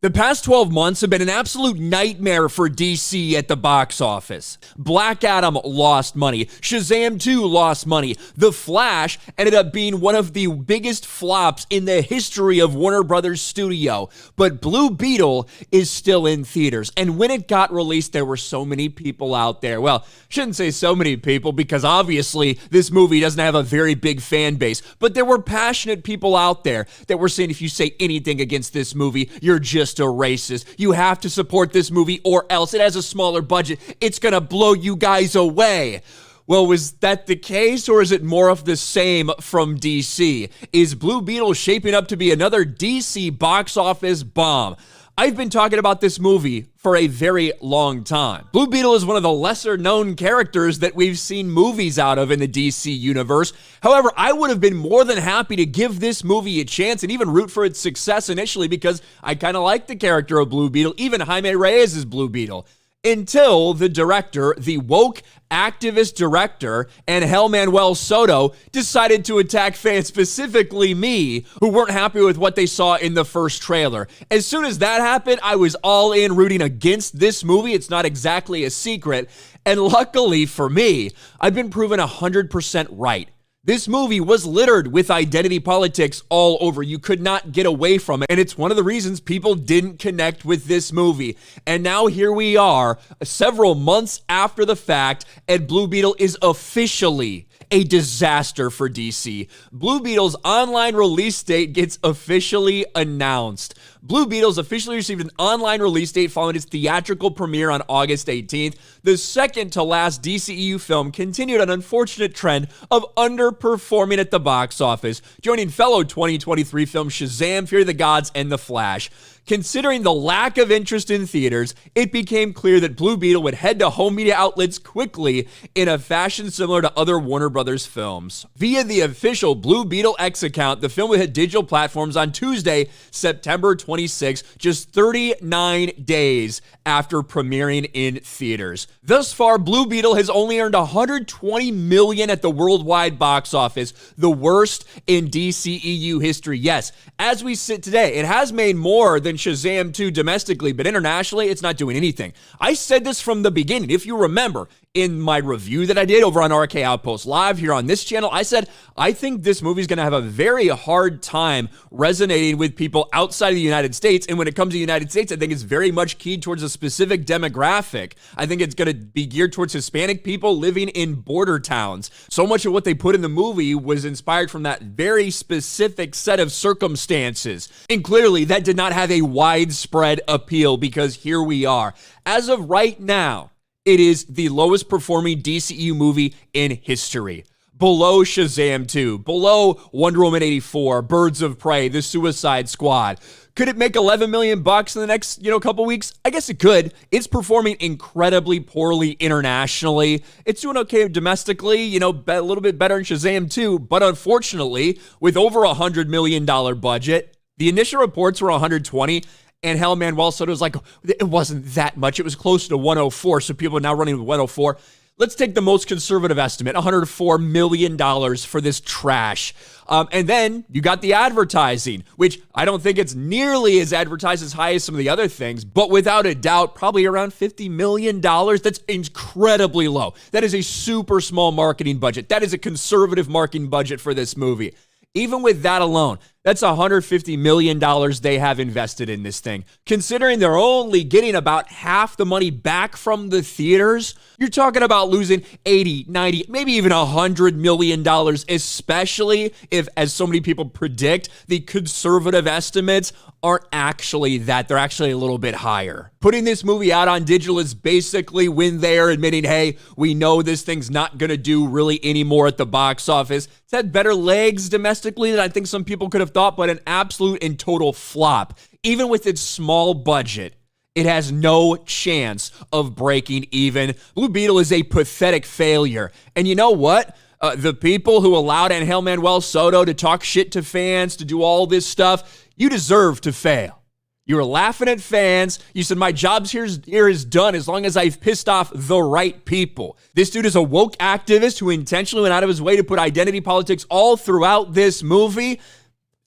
The past 12 months have been an absolute nightmare for DC at the box office. Black Adam lost money. Shazam 2 lost money. The Flash ended up being one of the biggest flops in the history of Warner Brothers Studio. But Blue Beetle is still in theaters. And when it got released, there were so many people out there. Well, shouldn't say so many people because obviously this movie doesn't have a very big fan base. But there were passionate people out there that were saying if you say anything against this movie, you're just a racist. You have to support this movie or else. It has a smaller budget. It's gonna blow you guys away. Well, was that the case, or is it more of the same from DC? Is Blue Beetle shaping up to be another DC box office bomb? I've been talking about this movie for a very long time. Blue Beetle is one of the lesser known characters that we've seen movies out of in the DC universe. However, I would have been more than happy to give this movie a chance and even root for its success initially because I kind of like the character of Blue Beetle, even Jaime Reyes is Blue Beetle. Until the director, the woke activist director, Angel Manuel Soto decided to attack fans, specifically me, who weren't happy with what they saw in the first trailer. As soon as that happened, I was all in rooting against this movie. It's not exactly a secret. And luckily for me, I've been proven 100% right. This movie was littered with identity politics all over. You could not get away from it. And it's one of the reasons people didn't connect with this movie. And now here we are, several months after the fact, and Blue Beetle is officially a disaster for DC. Blue Beetle's online release date gets officially announced. Blue Beetle's officially received an online release date following its theatrical premiere on August 18th. The second to last DCEU film continued an unfortunate trend of underperforming at the box office, joining fellow 2023 films Shazam, Fury of the Gods, and The Flash. Considering the lack of interest in theaters, it became clear that Blue Beetle would head to home media outlets quickly in a fashion similar to other Warner Brothers films. Via the official Blue Beetle X account, the film would hit digital platforms on Tuesday, September 26, just 39 days after premiering in theaters. Thus far, Blue Beetle has only earned $120 million at the worldwide box office, the worst in DCEU history. Yes, as we sit today, it has made more than Shazam 2 domestically, but internationally, it's not doing anything. I said this from the beginning. If you remember, in my review that I did over on RK Outpost Live here on this channel, I said, I think this movie is going to have a very hard time resonating with people outside of the United States. And when it comes to the United States, I think it's very much keyed towards a specific demographic. I think it's going to be geared towards Hispanic people living in border towns. So much of what they put in the movie was inspired from that very specific set of circumstances. And clearly, that did not have a widespread appeal because here we are. As of right now, it is the lowest performing DCEU movie in history. Below Shazam 2, below Wonder Woman 84, Birds of Prey, The Suicide Squad. Could it make $11 million in the next, couple weeks? I guess it could. It's performing incredibly poorly internationally. It's doing okay domestically, a little bit better in Shazam 2, but unfortunately, with over $100 million budget, the initial reports were 120. And Angel Manuel Soto was like, it wasn't that much. It was close to 104. So people are now running with 104. Let's take the most conservative estimate, $104 million for this trash. And then you got the advertising, which I don't think it's nearly as advertised as high as some of the other things, but without a doubt, probably around $50 million. That's incredibly low. That is a super small marketing budget. That is a conservative marketing budget for this movie. Even with that alone, that's $150 million they have invested in this thing. Considering they're only getting about half the money back from the theaters, you're talking about losing 80, 90, maybe even $100 million, especially if, as so many people predict, the conservative estimates aren't actually that. They're actually a little bit higher. Putting this movie out on digital is basically when they are admitting, hey, we know this thing's not going to do really anymore at the box office. It's had better legs domestically than I think some people could have thought, but an absolute and total flop. Even with its small budget, it has no chance of breaking even. Blue Beetle is a pathetic failure. And you know what? The people who allowed Angel Manuel Soto to talk shit to fans, to do all this stuff, you deserve to fail. You were laughing at fans. You said, my job's here is done as long as I've pissed off the right people. This dude is a woke activist who intentionally went out of his way to put identity politics all throughout this movie.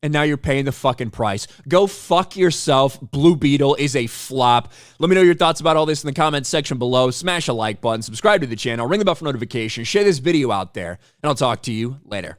and now you're paying the fucking price. Go fuck yourself. Blue Beetle is a flop. Let me know your thoughts about all this in the comments section below. Smash a like button, subscribe to the channel, ring the bell for notifications, share this video out there, and I'll talk to you later.